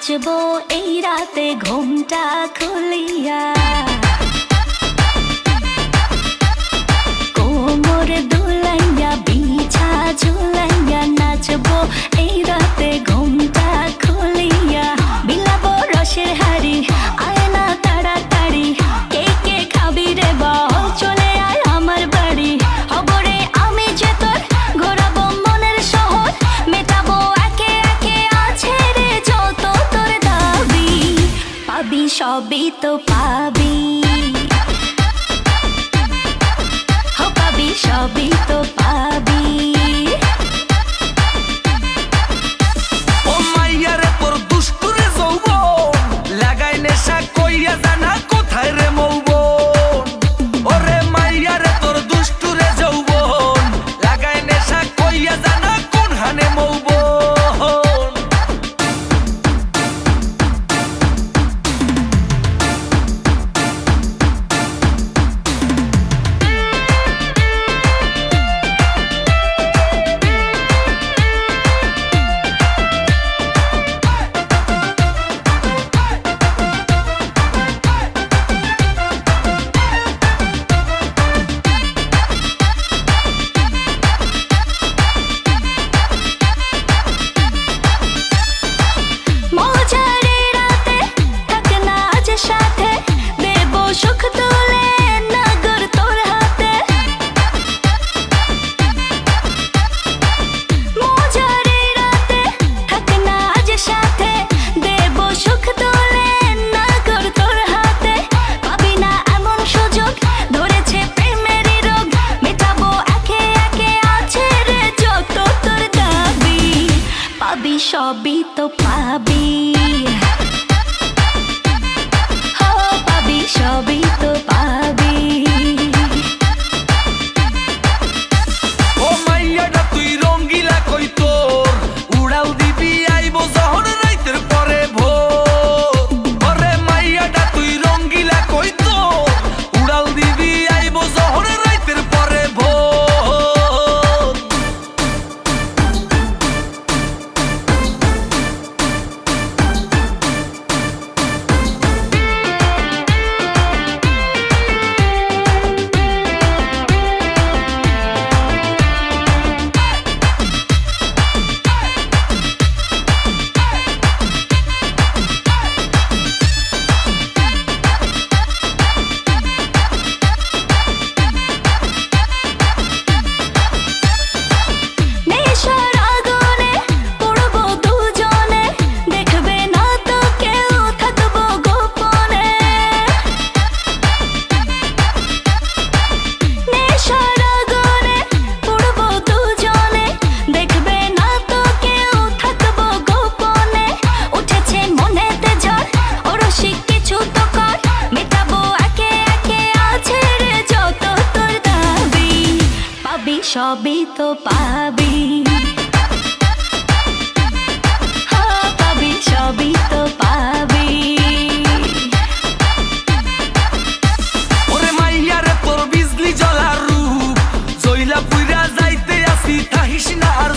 নাচবো এই রাতে ঘুমটা খুলিয়া, কোমর দুলাইয়া বিছা ঝুলাইয়া নাচবো এই রাতে ঘুমটা খুলিয়া। বিলাবো রসের হাড়ি আয় না তাড়াতাড়ি, কে কে খাবি রে বল চলে আয় আমার বাড়ি। হবরে আমি যে তোর ঘোরাবো মনের শহর, মেটাবো একে একে আছে রে যত তোর দাবি। পাবি সবই তো পাবি, সবই তো পাবি। ও মাইয়া রে তোর দুষ্টুরে যৌবন, লাগাই নেশা কইয়া জানা কোথায় রে মৌবন। ওরে মাইয়া রে তোর দুষ্টুরে যৌবন, লাগাই নেশা কইয়া জানা কোন হানে মৌবন। সবই তো পাবি, হো পাবি সবই তো পাবি। ও মাইয়াটা তুই রঙ্গিলা কই তোর, উড়াল দিবি আইবো যখন রাইতের পরে ভোর। ওরে মাইয়াটা তুই রঙ্গিলা কই তোর, উড়াল দিবি আইবো যখন রাইতের পরে ভোর। সবই তো পাবি, হো পাবি সবই তো পাবি। ওরে মাইয়া রে তোর বিজলি জ্বলা রূপ, জইলা পুইরা যাইতে আসি থাকিস না আর